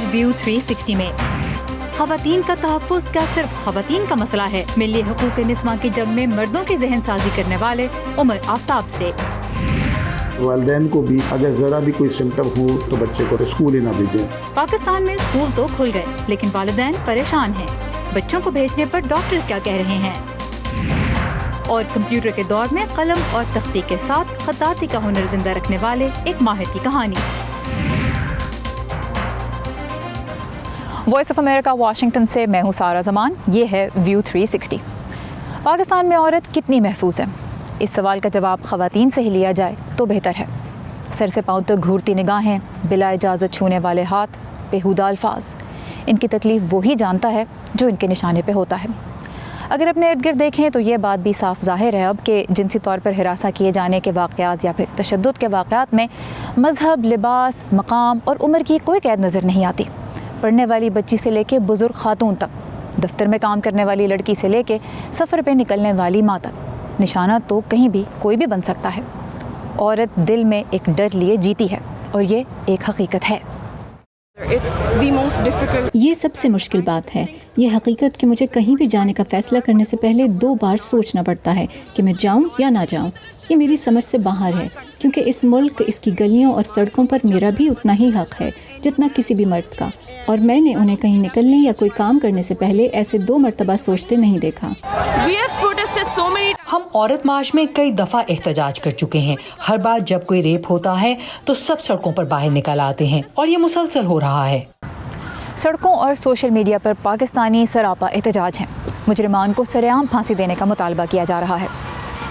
View 360 में। ख़वातीन का तहफ़्फ़ुज़ क्या सिर्फ ख़वातीन का मसला है? मिली हुकूक़ निस्वां की जंग में मर्दों की ज़हन साजी करने वाले उमर आफ्ताब से। वालिदैन को भी अगर ज़रा भी कोई सिम्टम हो तो बच्चे को स्कूल ही ना भेजें। पाकिस्तान में स्कूल तो खुल गए, लेकिन वालिदैन परेशान हैं। बच्चों को भेजने पर डॉक्टर्स क्या कह रहे हैं? और कंप्यूटर के दौर में कलम और तख्ती के साथ खताती का हुनर जिंदा रखने वाले एक माहिर की कहानी। वॉइस ऑफ अमेरिका वाशिंगटन से मैं हूँ सारा जमान। ये है व्यू 360। पाकिस्तान में औरत कितनी महफूज है? इस सवाल का जवाब ख़वातीन से ही लिया जाए तो बेहतर है। सर से पाँव तक घूरती निगाहें, बिला इजाज़त छूने वाले हाथ, बेहुदा अल्फाज। इनकी तकलीफ़ वही जानता है जो इनके निशाने पे होता है। अगर अपने इर्द गिर्द देखें तो ये बात भी साफ ज़ाहिर है अब कि जिनसी तौर पर हिरासा किए जाने के वाक़यात या फिर तशद्दुद के वाक़यात में मज़हब, लिबास, मकाम और उम्र की कोई कैद नज़र नहीं आती। पढ़ने वाली बच्ची से लेके बुज़ुर्ग खातून तक, दफ्तर में काम करने वाली लड़की से लेके सफ़र पे निकलने वाली माँ तक, निशाना तो कहीं भी कोई भी बन सकता है। औरत दिल में एक डर लिए जीती है और ये एक हकीकत है। ये सबसे मुश्किल बात है, ये हकीकत कि मुझे कहीं भी जाने का फ़ैसला करने से पहले 2 बार सोचना पड़ता है कि मैं जाऊं या ना जाऊं। ये मेरी समझ से बाहर है, क्योंकि इस मुल्क, इसकी गलियों और सड़कों पर मेरा भी उतना ही हक है जितना किसी भी मर्द का, और मैंने उन्हें कहीं निकलने या कोई काम करने से पहले ऐसे 2 मरतबा सोचते नहीं देखा। हम औरत मार्च में कई दफ़ा एहतजाज कर चुके हैं। हर बार जब कोई रेप होता है तो सब सड़कों पर बाहर निकल आते हैं और ये मुसलसल हो रहा है। सड़कों और सोशल मीडिया पर पाकिस्तानी सरापा एहतजाज हैं। मुजरिमान को सरेआम फांसी देने का मुतालबा किया जा रहा है,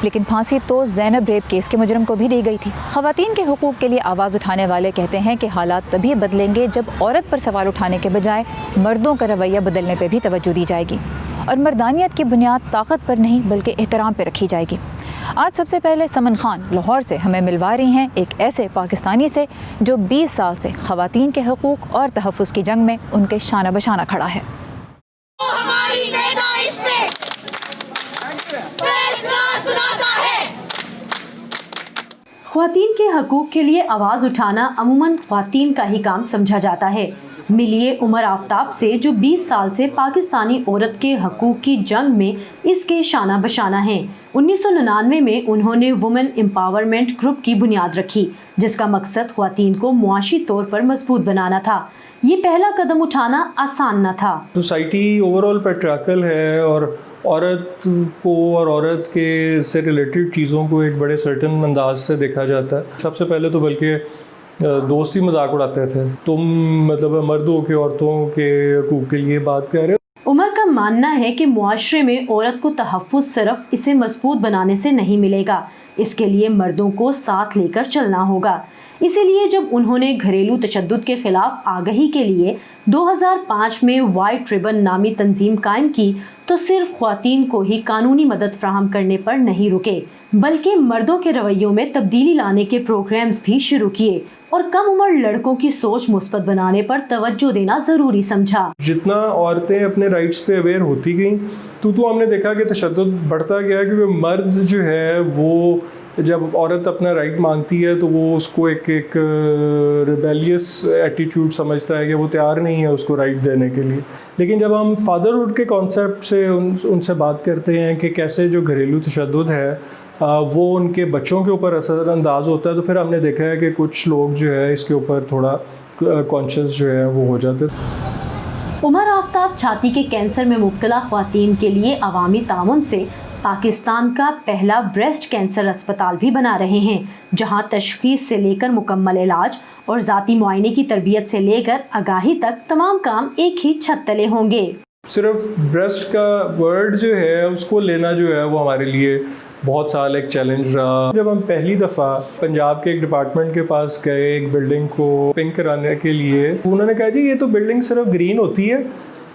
लेकिन फांसी तो ज़ैनब रेप केस के मुजरिम को भी दी गई थी। ख़वातीन के हुकूक़ के लिए आवाज़ उठाने वाले कहते हैं कि हालात तभी बदलेंगे जब औरत पर सवाल उठाने के बजाय मर्दों का रवैया बदलने पर भी तवज्जो दी जाएगी और मर्दानियत की बुनियाद ताकत पर नहीं बल्कि एहतराम पर रखी जाएगी। आज सबसे पहले समन खान लाहौर से हमें मिलवा रही हैं एक ऐसे पाकिस्तानी से जो 20 साल से ख़वातीन के हुकूक़ और तहफ़्फ़ुज़ की जंग में उनके शाना बशाना खड़ा है। ख़वातीन के हकूक़ के लिए आवाज़ उठाना अमूमन ख़वातीन का ही काम समझा जाता है। मिलिए उमर आफ्ताब से जो 20 साल से पाकिस्तानी औरत के हकूक़ की जंग में इसके शाना बशाना हैं। 1999 में उन्होंने वुमेन एम्पावरमेंट ग्रुप की बुनियाद रखी, जिसका मकसद ख़वातीन को मुआशी तौर पर मजबूत बनाना था। ये पहला कदम उठाना आसान न था। सोसाइटी ओवरऑल पैट्रियार्कल है और औरत को और औरत के से रिलेटेड चीज़ों को एक बड़े सर्टन अंदाज से देखा जाता है। सबसे पहले तो बल्कि दोस्ती मजाक उड़ाते थे, तुम मतलब मर्दों के औरतों के हकूक़ के लिए बात कर रहे हो। उमर का मानना है कि मुआशरे में औरत को तहफ़्फ़ुज़ सिर्फ इसे मजबूत बनाने से नहीं मिलेगा, इसके लिए मर्दों को साथ लेकर चलना होगा। इसीलिए जब उन्होंने घरेलू तशद्दुद के खिलाफ आगही के लिए 2005 में वाइट रिबन नामी तंजीम कायम की तो सिर्फ ख़वातीन को ही कानूनी मदद फ्राहम करने पर नहीं रुके, बल्कि मर्दों के रवैयों में तब्दीली लाने के प्रोग्राम्स भी शुरू किए और कम उम्र लड़कों की सोच मुस्बत बनाने पर तवज्जो देना ज़रूरी समझा। जितना औरतें अपने राइट्स पे अवेयर होती गई तो हमने देखा कि तशद्दुद बढ़ता गया, क्योंकि मर्द जो है वो जब औरत अपना राइट मांगती है तो वो उसको एक रिबेलियस एटीट्यूड समझता है कि वो तैयार नहीं है उसको राइट देने के लिए। लेकिन जब हम फादरहुड के कॉन्सेप्ट से उनसे बात करते हैं कि कैसे जो घरेलू तशद्दुद है वो उनके बच्चों के ऊपर असरअंदाज होता है, तो फिर हमने देखा है कि कुछ लोग जो है इसके ऊपर थोड़ा कॉन्शियस जो है वो हो जाते। उमर आफ्ताब छाती के कैंसर में मुब्तला ख़वातीन के लिए अवामी ताउन से पाकिस्तान का पहला ब्रेस्ट कैंसर अस्पताल भी बना रहे हैं, जहां तशख़ीस से लेकर मुकम्मल इलाज और ज़ाती मुआयने की तरबियत से लेकर आगाही तक तमाम काम एक ही छत तले होंगे। सिर्फ ब्रेस्ट का वर्ड जो है उसको लेना जो है वो हमारे लिए बहुत साल एक चैलेंज रहा। जब हम पहली दफ़ा पंजाब के एक डिपार्टमेंट के पास गए एक बिल्डिंग को पिंक कराने के लिए, उन्होंने कहा जी ये तो बिल्डिंग सिर्फ ग्रीन होती है,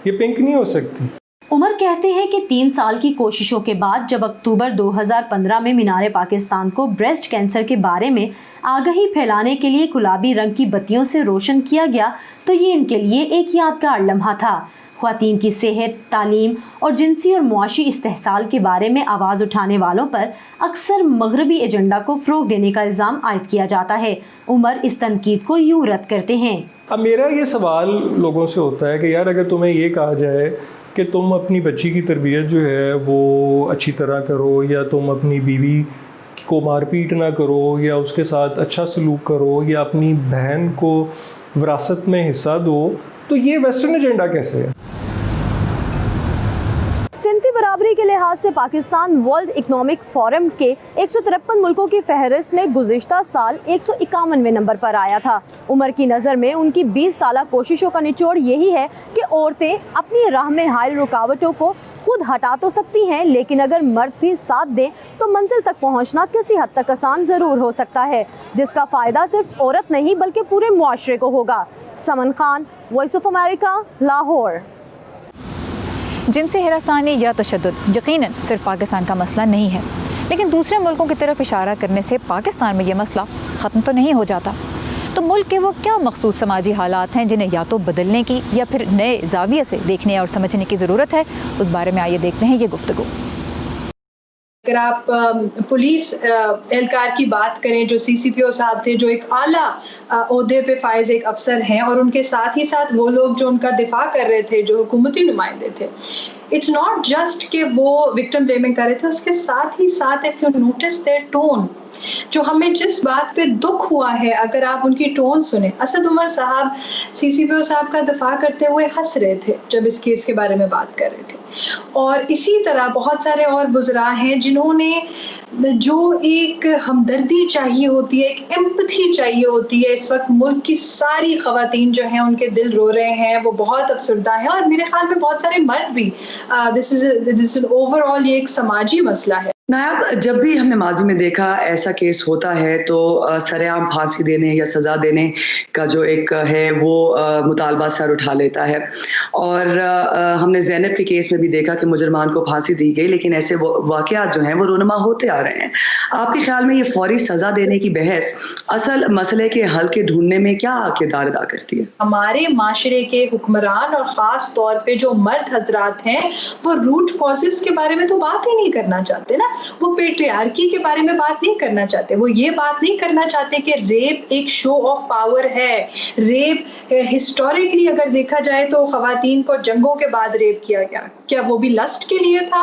ये पिंक नहीं हो सकती। उमर कहते हैं कि 3 साल की कोशिशों के बाद जब अक्टूबर 2015 में मीनार पाकिस्तान को ब्रेस्ट कैंसर के बारे में आगाही फैलाने के लिए गुलाबी रंग की बत्तियों से रोशन किया गया तो ये इनके लिए एक यादगार लम्हा था। ख्वातीन की सेहत, तालीम और जिनसी और मुआशी इस्तेहसाल के बारे में आवाज़ उठाने वालों पर अक्सर मगरबी एजेंडा को फ़रोग़ देने का इल्ज़ाम आयद किया जाता है। उमर इस तनकीद को यूँ रद्द करते हैं। अब मेरा ये सवाल लोगों से होता है कि यार अगर तुम्हें ये कहा जाए कि तुम अपनी बच्ची की तरबियत जो है वो अच्छी तरह करो, या तुम अपनी बीवी को मारपीट ना करो, या उसके साथ अच्छा सलूक करो, या अपनी बहन को विरासत में हिस्सा दो, तो ये वेस्टर्न एजेंडा कैसे है? सिंफी बराबरी के लिहाज से पाकिस्तान वर्ल्ड इकनॉमिक फोरम के 153 मुल्कों की फहरिस्त में गुज़िश्ता साल 151वें नंबर पर आया था। उमर की नज़र में उनकी 20 साला कोशिशों का निचोड़ यही है कि औरतें अपनी राह में हायल रुकावटों को खुद हटा तो सकती हैं, लेकिन अगर मर्द भी साथ दें तो मंजिल तक पहुंचना किसी हद तक आसान ज़रूर हो सकता है, जिसका फ़ायदा सिर्फ औरत नहीं बल्कि पूरे मुआशरे को होगा। Saman Khan, Voice of America, Lahore. जिनसी हिरासानी या तशद्दुद यकीनन सिर्फ पाकिस्तान का मसला नहीं है, लेकिन दूसरे मुल्कों की तरफ इशारा करने से पाकिस्तान में ये मसला ख़त्म तो नहीं हो जाता। तो मुल्क के वो क्या मखसूस समाजी हालात हैं जिन्हें या तो बदलने की या फिर नए ज़ाविये से देखने और समझने की ज़रूरत है? उस बारे में आइए देखते हैं ये गुफ्तगू। अगर आप पुलिस एहलकार की बात करें, जो CCPO साहब थे, जो एक आला ओहदे पे फाइज एक अफसर हैं, और उनके साथ ही साथ वो लोग जो उनका दिफा कर रहे थे, जो हुकूमती नुमाइंदे थे, इट्स नॉट जस्ट कि वो विक्टिम ब्लेमिंग कर रहे थे, उसके साथ ही साथ if you notice their tone, जो हमें जिस बात पे दुख हुआ है, अगर आप उनकी टोन सुने, असद उमर साहब CCPO साहब का दफा करते हुए हंस रहे थे जब इस केस के बारे में बात कर रहे थे, और इसी तरह बहुत सारे और वुज़रा हैं जिन्होंने जो एक हमदर्दी चाहिए होती है, एक एम्पथी चाहिए होती है, इस वक्त मुल्क की सारी ख़वातीन जो हैं उनके दिल रो रहे हैं, वो बहुत अफसरदा हैं, और मेरे ख्याल में बहुत सारे मर्द भी। दिस इज़ ओवरऑल ये एक समाजी मसला है। नायब, जब भी हमने माजी में देखा ऐसा केस होता है तो सरेआम फांसी देने या सज़ा देने का जो एक है वो मुतालबा सर उठा लेता है, और हमने ज़ैनब के केस में भी देखा कि मुजरमान को फांसी दी गई, लेकिन ऐसे वाक़यात जो हैं वो रोनमा होते आ रहे हैं। आपके ख्याल में ये फौरी सज़ा देने की बहस असल मसले के हल के ढूंढने में क्या किरदार अदा करती है? हमारे माशरे के हुक्मरान और ख़ास तौर पे जो मर्द हजरात हैं वो रूट कॉजेस के बारे में तो बात ही नहीं करना चाहते ना, वो पेट्रियार्की के बारे में बात नहीं करना चाहते, वो ये बात नहीं करना चाहते कि रेप एक शो ऑफ पावर है। रेप हिस्टोरिकली अगर देखा जाए तो ख़वातीन को जंगों के बाद रेप किया गया, क्या वो भी लस्ट के लिए था?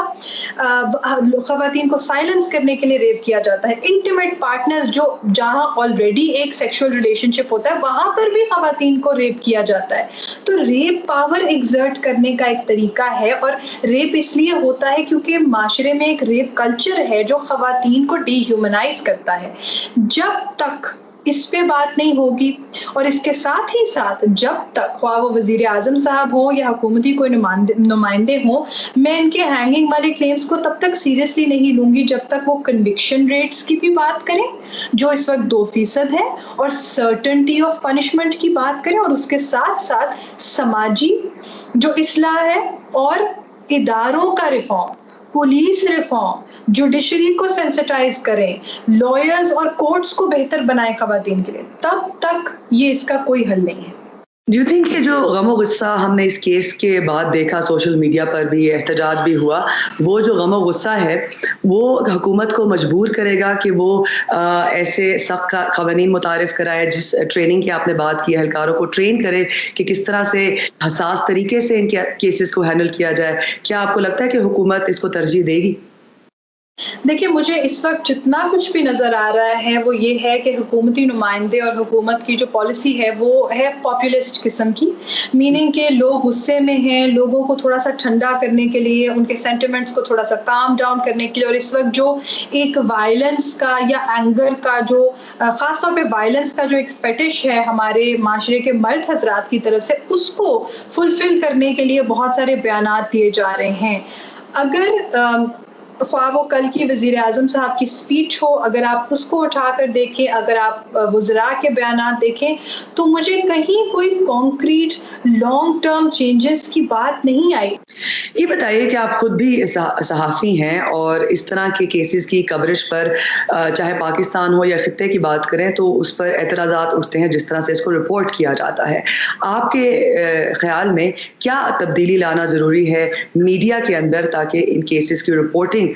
ख़वातीन को साइलेंस करने के लिए रेप किया जाता है। इंटीमेट पार्टनर्स जो जहाँ ऑलरेडी एक सेक्सुअल रिलेशनशिप होता है वहाँ पर भी ख़वातीन को रेप किया जाता है। तो रेप पावर एग्जर्ट करने का एक तरीका है, और रेप इसलिए होता है क्योंकि माशरे में एक रेप कल्चर है जो ख़वातीन को डीह्यूमनाइज करता है। जब तक इस पे बात नहीं होगी, और इसके साथ ही साथ जब तक ख्वाह वो वज़ीर आज़म साहब हो या हुकूमती कोई नुमाइंदे हों, मैं इनके हैंगिंग वाले क्लेम्स को तब तक सीरियसली नहीं लूँगी जब तक वो कन्विक्शन रेट्स की भी बात करें जो इस वक्त 2% है, और सर्टेनिटी ऑफ पनिशमेंट की बात करें, और उसके साथ साथ समाजी जो इस्लाह है और इदारों का रिफॉर्म, पुलिस रिफॉर्म, जुडिशरी को सेंसिटाइज करें, लॉयर्स और कोर्ट्स को बेहतर बनाएं ख़वातीन के लिए, तब तक ये इसका कोई हल नहीं है। डू यू थिंक कि जो गम गुस्सा हमने इस केस के बाद देखा, सोशल मीडिया पर भी एहतजाज भी हुआ, वो जो गम गुस्सा है वो हुकूमत को मजबूर करेगा कि वो ऐसे सख्त क़वानीन मुतारिफ कराए, जिस ट्रेनिंग की आपने बात की, एहलकारों को ट्रेन करे कि किस तरह से हसास तरीके से इनके केसेस को हैंडल किया जाए? क्या आपको लगता है कि हुकूमत इसको तरजीह देगी? देखिए, मुझे इस वक्त जितना कुछ भी नज़र आ रहा है वो ये है कि हुकूमती नुमाइंदे और हुकूमत की जो पॉलिसी है वो है पॉपुलिस्ट किस्म की, मीनिंग के लोग गुस्से में हैं, लोगों को थोड़ा सा ठंडा करने के लिए, उनके सेंटिमेंट्स को थोड़ा सा काम डाउन करने के लिए, और इस वक्त जो एक वायलेंस का या एंगर का जो ख़ास तौर पे वायलेंस का जो एक फेटिश है हमारे माशरे के मर्द हजरात की तरफ से, उसको फुलफिल करने के लिए बहुत सारे बयानात दिए जा रहे हैं। अगर خواہ وہ کل کی وزیر اعظم صاحب کی اسپیچ ہو، اگر آپ اس کو اٹھا کر دیکھیں، اگر آپ وزراء کے بیانات دیکھیں، تو مجھے کہیں کوئی کانکریٹ لانگ ٹرم چینجز کی بات نہیں آئی۔ یہ بتائیے کہ آپ خود بھی صحافی ہیں اور اس طرح کے کیسز کی کوریج پر چاہے پاکستان ہو یا خطے کی بات کریں تو اس پر اعتراضات اٹھتے ہیں جس طرح سے اس کو رپورٹ کیا جاتا ہے۔ آپ کے خیال میں کیا تبدیلی لانا ضروری ہے میڈیا کے اندر تاکہ ان کیسز کی رپورٹنگ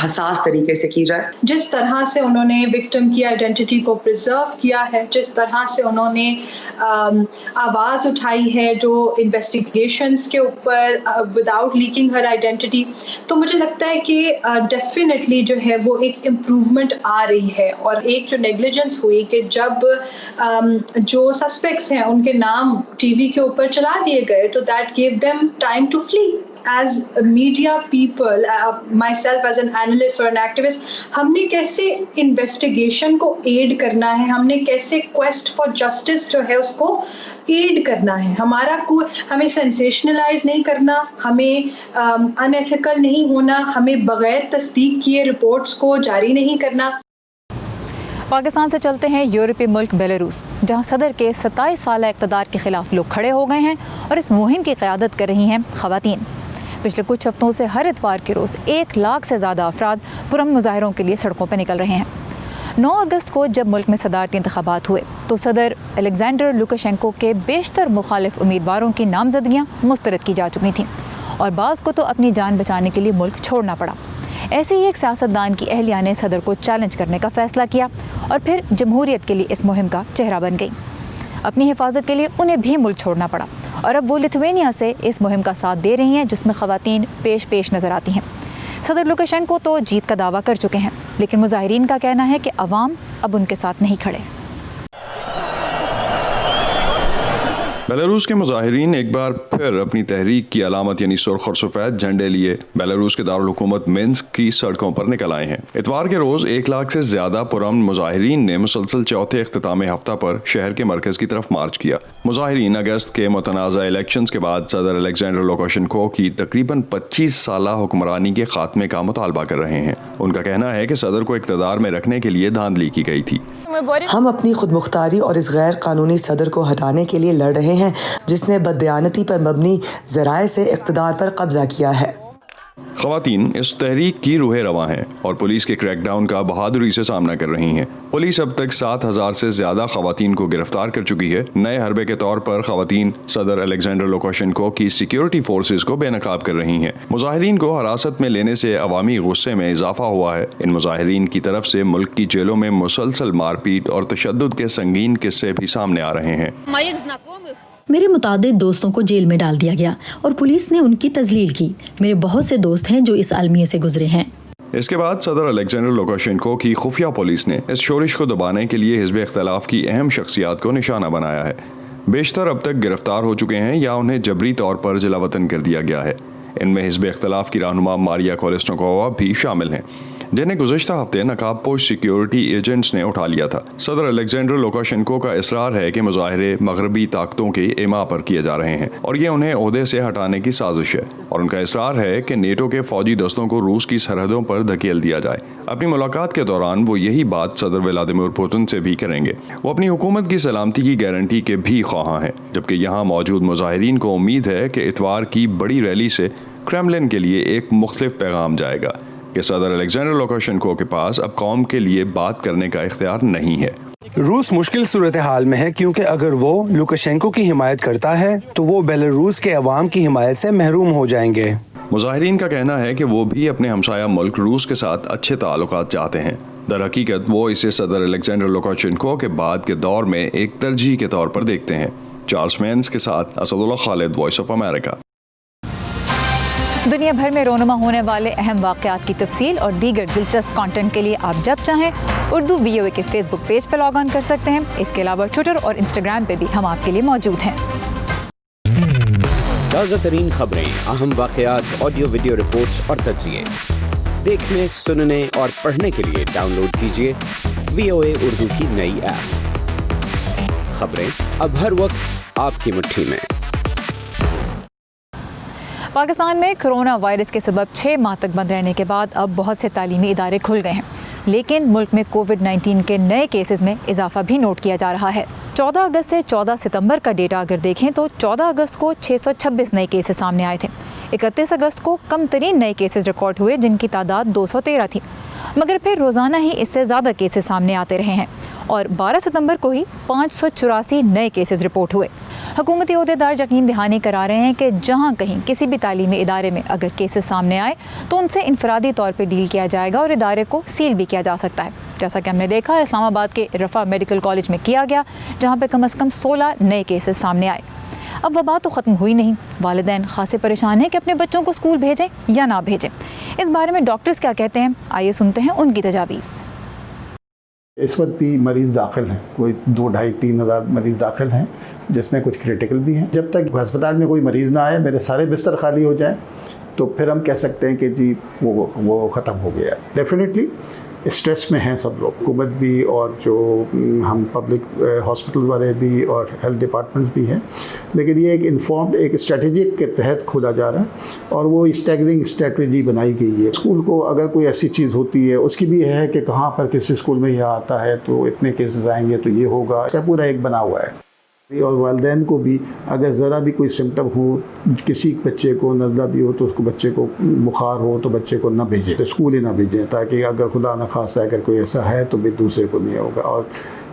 حساس طریقے سے کی جائے؟ جس طرح سے انہوں نے وکٹم کی آئیڈینٹی کو پرزرو کیا ہے، جس طرح سے انہوں نے آواز اٹھائی ہے جو انویسٹیگیشنز کے اوپر وداؤٹ لیکنگ ہر آئیڈینٹی، تو مجھے لگتا ہے کہ ڈیفینیٹلی جو ہے وہ ایک امپروومنٹ آ رہی ہے۔ اور ایک جو نیگلیجنس ہوئی کہ جب جو سسپیکٹس ہیں ان کے نام ٹی وی کے اوپر چلا دیے گئے تو that gave them time to fully. As media people, myself as an analyst or an activist, ہم نے کیسے انویسٹیگیشن کو ایڈ کرنا ہے، ہم نے کیسے کویسٹ فار جسٹس جو ہے اس کو ایڈ کرنا ہے، ہمیں سینسیشنلائز نہیں کرنا، ہمیں ان ایتھیکل نہیں ہونا، ہمیں بغیر تصدیق کیے رپورٹس کو جاری نہیں کرنا۔ پاکستان سے چلتے ہیں یورپی ملک بیلاروس، جہاں صدر کے 27 سالہ اقتدار کے خلاف لوگ کھڑے ہو گئے ہیں اور اس مہم کی قیادت کر رہی ہیں خواتین۔ پچھلے کچھ ہفتوں سے ہر اتوار کے روز 1 لاکھ سے زیادہ افراد پرامن مظاہروں کے لیے سڑکوں پہ نکل رہے ہیں۔ 9 اگست کو جب ملک میں صدارتی انتخابات ہوئے تو صدر الیگزینڈر لوکاشینکو کے بیشتر مخالف امیدواروں کی نامزدگیاں مسترد کی جا چکی تھیں اور بعض کو تو اپنی جان بچانے کے لیے ملک چھوڑنا پڑا۔ ایسے ہی ایک سیاستدان کی اہلیہ نے صدر کو چیلنج کرنے کا فیصلہ کیا اور پھر جمہوریت کے لیے اس مہم کا چہرہ بن گئی۔ اپنی حفاظت کے لیے انہیں بھی ملک چھوڑنا پڑا اور اب وہ لتھوینیا سے اس مہم کا ساتھ دے رہی ہیں جس میں خواتین پیش نظر آتی ہیں۔ صدر لوکاشینکو تو جیت کا دعویٰ کر چکے ہیں، لیکن مظاہرین کا کہنا ہے کہ عوام اب ان کے ساتھ نہیں کھڑے۔ بیلاروس کے مظاہرین ایک بار پھر اپنی تحریک کی علامت یعنی سرخ اور سفید جھنڈے لیے بیلاروس کے دارالحکومت منسک کی سڑکوں پر نکل آئے ہیں۔ اتوار کے روز 1 لاکھ سے زیادہ پرامن مظاہرین نے مسلسل چوتھے اختتامی ہفتہ پر شہر کے مرکز کی طرف مارچ کیا۔ مظاہرین اگست کے متنازع الیکشنز کے بعد صدر الیگزینڈر لوکاشینکو کی تقریباً 25 سالہ حکمرانی کے خاتمے کا مطالبہ کر رہے ہیں۔ ان کا کہنا ہے کہ صدر کو اقتدار میں رکھنے کے لیے دھاندلی کی گئی تھی۔ ہم اپنی خود مختاری اور اس غیر قانونی صدر کو ہٹانے کے لیے لڑ رہے ہیں جس نے بددیانتی پر مبنی ذرائع سے اقتدار پر قبضہ کیا ہے۔ خواتین اس تحریک کی روح رواں ہیں اور پولیس کے کریک ڈاؤن کا بہادری سے سامنا کر رہی ہیں۔ پولیس اب تک 7000 سے زیادہ خواتین کو گرفتار کر چکی ہے۔ نئے حربے کے طور پر خواتین صدر الیگزینڈر لوکاشینکو کی سیکیورٹی فورسز کو بے نقاب کر رہی ہیں۔ مظاہرین کو حراست میں لینے سے عوامی غصے میں اضافہ ہوا ہے۔ ان مظاہرین کی طرف سے ملک کی جیلوں میں مسلسل مار پیٹ اور تشدد کے سنگین قصے بھی سامنے آ رہے ہیں۔ میرے متعدد دوستوں کو جیل میں ڈال دیا گیا اور پولیس نے ان کی تذلیل کی۔ میرے بہت سے دوست ہیں جو اس المیے سے گزرے ہیں۔ اس کے بعد صدر الیگزینڈر لوکاشینکو کی خفیہ پولیس نے اس شورش کو دبانے کے لیے حزب اختلاف کی اہم شخصیات کو نشانہ بنایا ہے۔ بیشتر اب تک گرفتار ہو چکے ہیں یا انہیں جبری طور پر جلا وطن کر دیا گیا ہے۔ ان میں حزب اختلاف کی رہنما ماریا کولسنکووا بھی شامل ہیں، جنہیں گزشتہ ہفتے نقاب پوش سیکیورٹی ایجنٹس نے اٹھا لیا تھا۔ صدر الیگزینڈر لوکاشینکو کا اصرار ہے کہ مظاہرے مغربی طاقتوں کے ایما پر کیے جا رہے ہیں اور یہ انہیں عہدے سے ہٹانے کی سازش ہے، اور ان کا اصرار ہے کہ نیٹو کے فوجی دستوں کو روس کی سرحدوں پر دھکیل دیا جائے۔ اپنی ملاقات کے دوران وہ یہی بات صدر ولادیمیر پوتن سے بھی کریں گے۔ وہ اپنی حکومت کی سلامتی کی گارنٹی کے بھی خواہاں ہیں، جبکہ یہاں موجود مظاہرین کو امید ہے کہ اتوار کی بڑی ریلی سے کرملن کے لیے ایک مختلف پیغام جائے گا کہ صدر الیگزینڈر لوکاشینکو کے پاس اب قوم کے لیے بات کرنے کا اختیار نہیں ہے۔ روس مشکل صورتحال میں ہے کیونکہ اگر وہ لوکاشینکو کی حمایت کرتا ہے تو وہ بیلاروس کے عوام کی حمایت سے محروم ہو جائیں گے۔ مظاہرین کا کہنا ہے کہ وہ بھی اپنے ہمسایہ ملک روس کے ساتھ اچھے تعلقات چاہتے ہیں۔ در حقیقت وہ اسے صدر الیگزینڈر لوکاشینکو کے بعد کے دور میں ایک ترجیح کے طور پر دیکھتے ہیں۔ چارلس مینز کے ساتھ اسد اللہ خالد، وائس آف امریکہ۔ دنیا بھر میں رونما ہونے والے اہم واقعات کی تفصیل اور دیگر دلچسپ کانٹینٹ کے لیے آپ جب چاہیں اردو VOA کے فیس بک پیج پر لاگ آن کر سکتے ہیں۔ اس کے علاوہ ٹویٹر اور انسٹاگرام پہ بھی ہم آپ کے لیے موجود ہیں۔ تازہ ترین خبریں، اہم واقعات، آڈیو ویڈیو رپورٹس اور تجزیے دیکھنے، سننے اور پڑھنے کے لیے ڈاؤن لوڈ کیجیے VOA اردو کی نئی ایپ۔ خبریں اب ہر وقت آپ کی مٹھی میں۔ पाकिस्तान में कोरोना वायरस के सबब 6 माह तक बंद रहने के बाद अब बहुत से तालीमी इदारे खुल गए हैं, लेकिन मुल्क में कोविड-19 के नए केसेस में इजाफा भी नोट किया जा रहा है। 14 अगस्त से 14 सितंबर का डेटा अगर देखें तो 14 अगस्त को 626 नए केसेस सामने आए थे। 31 अगस्त को कम तरीन नए केसेस रिकॉर्ड हुए, जिनकी तादाद 213 थी, मगर फिर रोज़ाना ही इससे ज़्यादा केसेस सामने आते रहे हैं और 12 सितंबर को ही 584 नए केसेस रिपोर्ट हुए। हुकूमती ओहदेदार यकीन दहानी करा रहे हैं कि जहां कहीं किसी भी तालीमी इदारे में अगर केसेस सामने आए तो उनसे इनफरादी तौर पर डील किया जाएगा और इदारे को सील भी किया जा सकता है, जैसा कि हमने देखा इस्लामाबाद के रफ़ा मेडिकल कॉलेज में किया गया, जहां पे कम से कम 16 नए केसेस सामने आए। अब वबा तो ख़त्म हुई नहीं, वालिदैन खासे परेशान हैं कि अपने बच्चों को स्कूल भेजें या ना भेजें। इस बारे में डॉक्टर्स क्या कहते हैं, आइए सुनते हैं उनकी तजावीज़। इस वक्त भी मरीज़ दाखिल हैं, कोई 2-2.5-3 हज़ार मरीज़ दाखिल हैं, जिसमें कुछ क्रिटिकल भी हैं। जब तक अस्पताल में कोई मरीज़ ना आए, मेरे सारे बिस्तर खाली हो जाएं, तो फिर हम कह सकते हैं कि जी वो ख़त्म हो गया। डेफिनेटली स्ट्रेस में हैं सब लोग, हुकूमत भी और जो हम पब्लिक हॉस्पिटल वाले भी और हेल्थ डिपार्टमेंट्स भी हैं, लेकिन ये एक इन्फॉर्म्ड एक स्ट्रेटजिक के तहत खोला जा रहा है और वो स्टैगरिंग स्ट्रेटजी बनाई गई है। स्कूल को अगर कोई ऐसी चीज़ होती है, उसकी भी है कि कहाँ पर किसी स्कूल में यह आता है तो इतने केसेस आएंगे तो ये होगा, इसका पूरा एक बना हुआ है। और वालिदैन को भी अगर ज़रा भी कोई सिम्टम हो, किसी बच्चे को नज़ला भी हो तो उसको बच्चे को बुखार हो तो बच्चे को ना भेजें, तो स्कूल ही ना भेजें, ताकि अगर खुदा न खासा अगर कोई ऐसा है तो भी दूसरे को नहीं होगा। और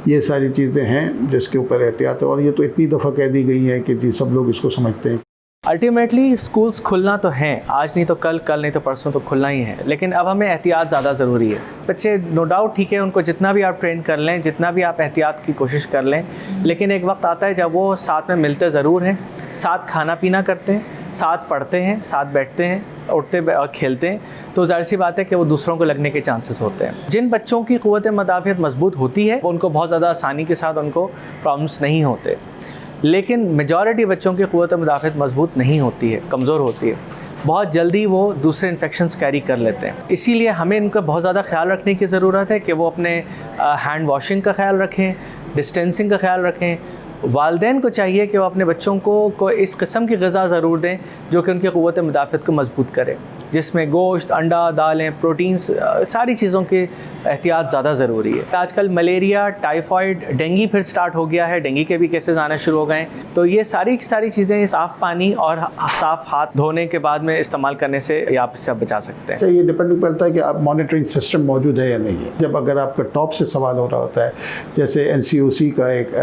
ये सारी चीज़ें हैं जिसके ऊपर एहतियात है, और ये तो इतनी दफ़ा कह दी गई है कि जी सब लोग इसको समझते हैं। अल्टीमेटली स्कूल्स खुलना तो हैं, आज नहीं तो कल, कल नहीं तो परसों तो खुलना ही है, लेकिन अब हमें एहतियात ज़्यादा ज़रूरी है। बच्चे नो डाउट ठीक है, उनको जितना भी आप ट्रेन कर लें, जितना भी आप एहतियात की कोशिश कर लें, लेकिन एक वक्त आता है जब वो साथ में मिलते ज़रूर हैं, साथ खाना पीना करते हैं, साथ पढ़ते हैं, साथ बैठते हैं, उठते और खेलते हैं, तो ज़ाहिर सी बात है कि वो दूसरों को लगने के चांसेस होते हैं। जिन बच्चों की क़ुव्वत मदाफ़ियत मज़बूत होती है उनको बहुत ज़्यादा आसानी के साथ उनको प्रॉब्लम्स नहीं होते, लेकिन मेजॉरिटी बच्चों की क़ुव्वत मदाफ़ियत मज़बूत नहीं होती है, कमज़ोर होती है, बहुत जल्दी वो दूसरे इन्फेक्शंस कैरी कर लेते हैं। इसीलिए हमें इनका बहुत ज़्यादा ख्याल रखने की ज़रूरत है कि वो अपने हैंड वॉशिंग का ख्याल रखें, डिस्टेंसिंग का ख्याल रखें। वालिदैन को चाहिए कि वो अपने बच्चों को इस किस्म की ग़िज़ा ज़रूर दें जो कि उनकी क़ुव्वत मदाफ़ियत को मज़बूत करे, जिसमें गोश्त, अंडा, दालें, प्रोटीन्स, सारी चीज़ों की एहतियात ज़्यादा ज़रूरी है। आजकल मलेरिया, टाइफाइड, डेंगू फिर स्टार्ट हो गया है, डेंगू के भी केसेस आने शुरू हो गए हैं, तो ये सारी चीज़ें साफ़ पानी और साफ़ हाथ धोने के बाद में इस्तेमाल करने से आप इससे बचा सकते हैं। ये डिपेंड करता है कि आप मॉनिटरिंग सिस्टम मौजूद है या नहीं है। जब अगर आपका टॉप से सवाल हो रहा होता है, जैसे NCOC का एक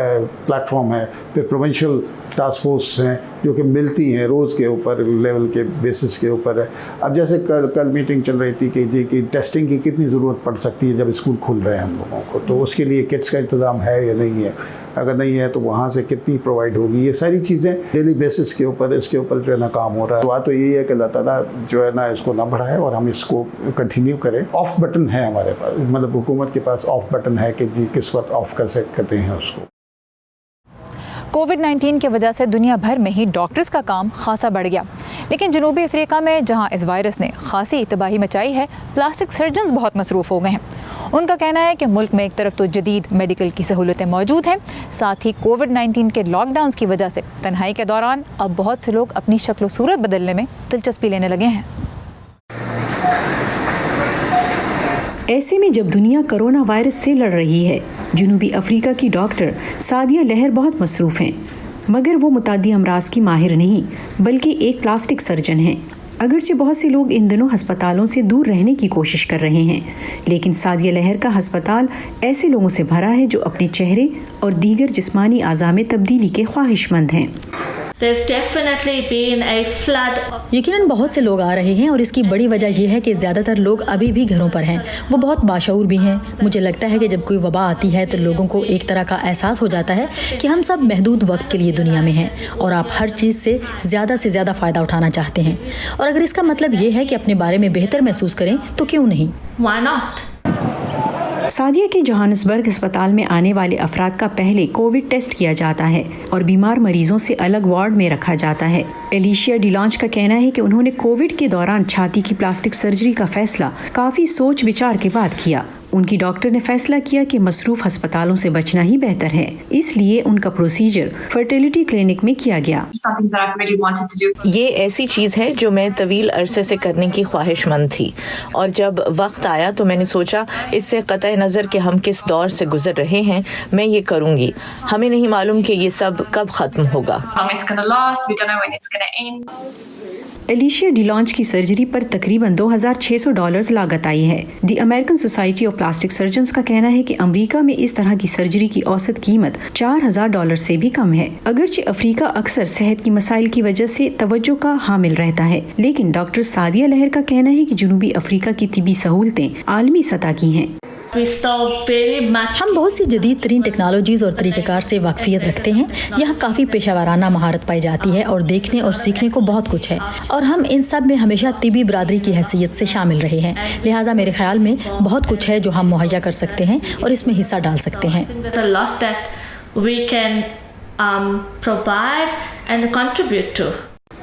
प्लेटफॉर्म है, फिर प्रोविंशियल टास्क फोर्स हैं जो कि मिलती हैं रोज़ के ऊपर लेवल के बेसिस के ऊपर है। अब जैसे कल मीटिंग चल रही थी कि टेस्टिंग की कितनी ज़रूरत पड़ सकती है जब स्कूल खुल रहे हैं हम लोगों को, तो उसके लिए किट्स का इंतज़ाम है या नहीं है, अगर नहीं है तो वहाँ से कितनी प्रोवाइड होगी, ये सारी चीज़ें डेली बेसिस के ऊपर इसके ऊपर जो है ना काम हो रहा है। बात तो यही है कि अल्लाह ताला जो है ना इसको ना बढ़ाए और हम इसको कंटिन्यू करें। ऑफ़ बटन है हमारे पास, मतलब हुकूमत के पास ऑफ़ बटन है कि जी किस वक्त ऑफ़ कर सकते हैं उसको। कोविड-19 की वजह से दुनिया भर में ही डॉक्टर्स का काम खासा बढ़ गया, लेकिन जनूबी अफ्रीका में जहां इस वायरस ने खासी तबाही मचाई है, प्लास्टिक सर्जन्स बहुत मसरूफ़ हो गए हैं। उनका कहना है कि मुल्क में एक तरफ तो जदीद मेडिकल की सहूलतें मौजूद हैं, साथ ही कोविड-19 के लॉकडाउन की वजह से तन्हाई के दौरान अब बहुत से लोग अपनी शक्ल सूरत बदलने में दिलचस्पी लेने लगे हैं। ऐसे में जब दुनिया कोरोना वायरस से लड़ रही है, जनूबी अफ्रीका की डॉक्टर सादिया लहर बहुत मसरूफ़ हैं, मगर वो मुतादी अमराज की माहिर नहीं बल्कि एक प्लास्टिक सर्जन हैं। अगरचे बहुत से लोग इन दिनों हस्पतालों से दूर रहने की कोशिश कर रहे हैं, लेकिन सादिया लहर का हस्पताल ऐसे लोगों से भरा है जो अपने चेहरे और दीगर जिस्मानी आज़ा में तब्दीली के ख्वाहिशमंद हैं। यकीनन बहुत से लोग आ रहे हैं और इसकी बड़ी वजह यह है कि ज़्यादातर लोग अभी भी घरों पर हैं। वो बहुत बाशऊर भी हैं। मुझे लगता है कि जब कोई वबा आती है तो लोगों को एक तरह का एहसास हो जाता है कि हम सब महदूद वक्त के लिए दुनिया में हैं और आप हर चीज़ से ज़्यादा फ़ायदा उठाना चाहते हैं, और अगर इसका मतलब ये है कि अपने बारे में बेहतर महसूस करें तो क्यों नहीं। Why not? सादिया के जोहानिसबर्ग अस्पताल में आने वाले अफराद का पहले कोविड टेस्ट किया जाता है और बीमार मरीजों से अलग वार्ड में रखा जाता है। एलिशिया डिलॉन्च का कहना है कि उन्होंने कोविड के दौरान छाती की प्लास्टिक सर्जरी का फैसला काफी सोच विचार के बाद किया। उनकी डॉक्टर ने फैसला किया कि मसरूफ अस्पतालों से बचना ही बेहतर है, इसलिए उनका प्रोसीजर फर्टिलिटी क्लिनिक में किया गया। ये ऐसी चीज़ है जो मैं तवील अरसे से करने की ख्वाहिशमंद थी, और जब वक्त आया तो मैंने सोचा इससे क़तई नज़र कि हम किस दौर से गुजर रहे हैं, मैं ये करूँगी। हमें नहीं मालूम कि ये सब कब ख़त्म होगा। एलिशिया डिलॉन्ज की सर्जरी पर तकरीबन $2,600 लागत आई है। The American Society of Plastic Surgeons का कहना है कि अमेरिका में इस तरह की सर्जरी की औसत कीमत $4,000 से भी कम है। अगरचे अफ्रीका अक्सर सेहत की मसाइल की वजह से तवज्जो का हामिल रहता है, लेकिन डॉक्टर सादिया लहर का कहना है कि जनूबी अफ्रीका की तिबी सहूलतें आलमी सतह की हैं। हम बहुत सी जदीद तरीन टेक्नोलॉजीज़ और तरीक़ेकार से वाकफियत रखते हैं। यहाँ काफ़ी पेशावराना महारत पाई जाती है और देखने और सीखने को बहुत कुछ है, और हम इन सब में हमेशा तिबी बरादरी की हैसियत से शामिल रहे हैं। लिहाजा मेरे ख्याल में बहुत कुछ है जो हम मुहैया कर सकते हैं और इसमें हिस्सा डाल सकते हैं।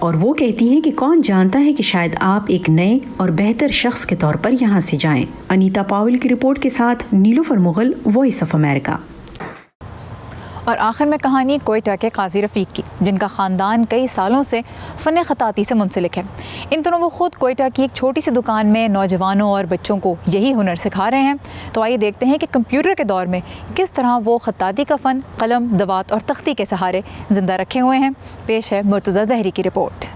और वो कहती हैं कि कौन जानता है कि शायद आप एक नए और बेहतर शख्स के तौर पर यहाँ से जाएं। अनीता पावेल की रिपोर्ट के साथ Nilufar Mughal, voice of America. और आखिर में कहानी कोयटा के काजी रफ़ीक की, जिनका ख़ानदान कई सालों से फ़न ख़ताती से मुंसलिक है। इन दिनों वो ख़ुद कोयटा की एक छोटी सी दुकान में नौजवानों और बच्चों को यही हुनर सिखा रहे हैं। तो आइए देखते हैं कि कंप्यूटर के दौर में किस तरह वो ख़ताती का फ़न कलम, दवात और तख्ती के सहारे ज़िंदा रखे हुए हैं। पेश है मुर्तज़ा ज़हरी की रिपोर्ट।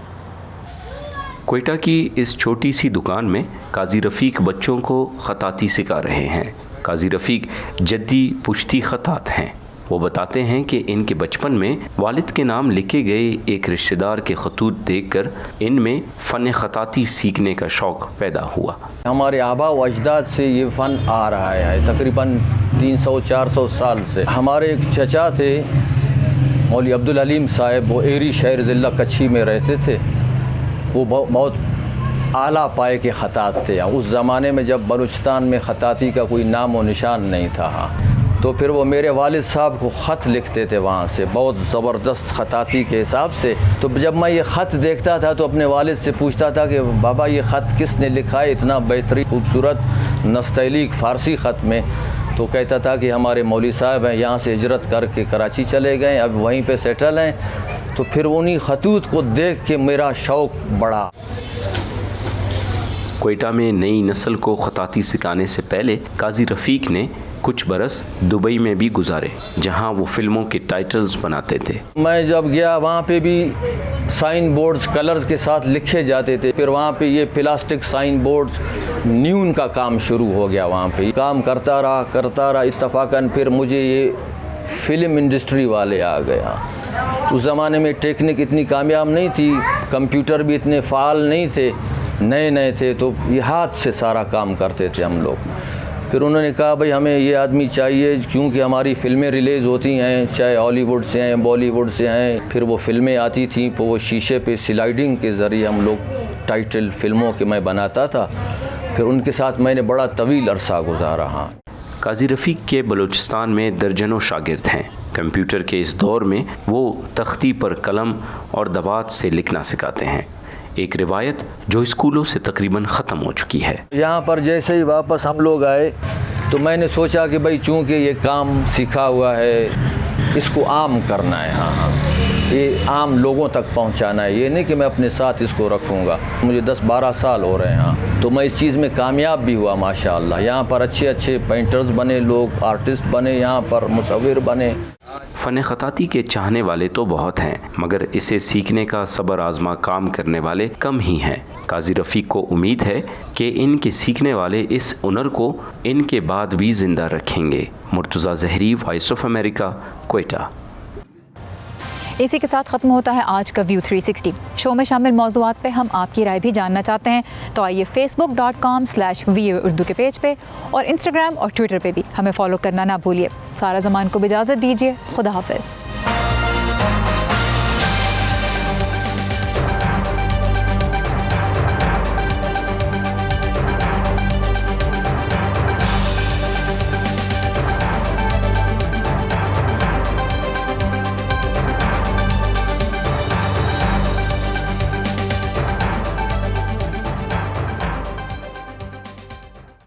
कोयटा की इस छोटी सी दुकान में काजी रफ़ीक बच्चों को ख़ताती सिखा रहे हैं। काजी रफ़ीक जद्दी पुश्ती ख़तात हैं। वो बताते हैं कि इनके बचपन में वालिद के नाम लिखे गए एक रिश्तेदार के खतूत देखकर इनमें फ़न ख़ताती सीखने का शौक़ पैदा हुआ। हमारे आबा व अजदाद से ये फ़न आ रहा है तकरीबन 300-400 साल से। हमारे एक चचा थे मौलवी अब्दुल हलीम साहब, वो एरी शहर ज़िला कच्छी में रहते थे। वो बहुत आला पाए के ख़तात थे। उस ज़माने में जब बलूचिस्तान में ख़ताती का कोई नाम व निशान नहीं था, तो फिर वो मेरे वालिद साहब को ख़त लिखते थे वहाँ से, बहुत ज़बरदस्त ख़ताती के हिसाब से। तो जब मैं ये ख़त देखता था तो अपने वालिद से पूछता था कि बाबा ये ख़त किसने लिखा है इतना बेहतरीन खूबसूरत नस्तैलिक फ़ारसी ख़त में? तो कहता था कि हमारे मौलवी साहब हैं, यहाँ से हिजरत करके कराची चले गए, अब वहीं पे सेटल हैं। तो फिर उन्हीं खतूत को देख के मेरा शौक़ बढ़ा। कोयटा में नई नस्ल को ख़ताती सिखाने से पहले काजी रफ़ीक ने कुछ बरस दुबई में भी गुजारे, जहां वो फिल्मों के टाइटल्स बनाते थे। मैं जब गया वहाँ पे भी साइन बोर्ड्स कलर्स के साथ लिखे जाते थे। फिर वहाँ पे ये प्लास्टिक साइन बोर्ड्स न्यून का काम शुरू हो गया। वहाँ पे काम करता रहा इत्तफ़ाक़न फिर मुझे ये फ़िल्म इंडस्ट्री वाले आ गया। उस ज़माने में टेक्निक इतनी कामयाब नहीं थी, कंप्यूटर भी इतने फ़ाल नहीं थे, नए थे, तो ये हाथ से सारा काम करते थे हम लोग। फिर उन्होंने कहा भाई हमें ये आदमी चाहिए, क्योंकि हमारी फ़िल्में रिलीज़ होती हैं, चाहे हॉलीवुड से हैं, बॉलीवुड से हैं। फिर वो फ़िल्में आती थीं, तो वो शीशे पे स्लाइडिंग के ज़रिए हम लोग टाइटल फ़िल्मों के मैं बनाता था। फिर उनके साथ मैंने बड़ा तवील अरसा गुजारा। हाँ, काजी रफ़ीक के बलूचिस्तान में दर्जनों शागिर्द हैं। कंप्यूटर के इस दौर में वो तख्ती पर कलम और दवात से लिखना सिखाते हैं, एक रिवायत जो स्कूलों से तकरीबन ख़त्म हो चुकी है। यहाँ पर जैसे ही वापस हम लोग आए तो मैंने सोचा कि भाई चूँकि ये काम सीखा हुआ है, इसको आम करना है। हाँ, ये आम लोगों तक पहुँचाना है। ये नहीं कि मैं अपने साथ इसको रखूँगा। मुझे 10-12 साल हो रहे हैं। हाँ, तो मैं इस चीज़ में कामयाब भी हुआ माशाअल्लाह। यहाँ पर अच्छे पेंटर्स बने, लोग आर्टिस्ट बने, यहाँ पर मुसव्विर बने। फ़न ख़ताती के चाहने वाले तो बहुत हैं, मगर इसे सीखने का सब्र आज़मा काम करने वाले कम ही हैं। काजी रफ़ीक को उम्मीद है कि इनके सीखने वाले इस हुनर को इनके बाद भी ज़िंदा रखेंगे। Murtaza Zehri, Voice of America, Quetta. इसी के साथ ख़त्म होता है आज का व्यू 360। शो में शामिल मौज़ूआत पे हम आपकी राय भी जानना चाहते हैं, तो आइए facebook.com/VOA उर्दू के पेज पे और इंस्टाग्राम और ट्विटर पे भी हमें फॉलो करना ना भूलिए। सारा ज़मान को भी इजाज़त दीजिए। खुदा हाफ़िज़।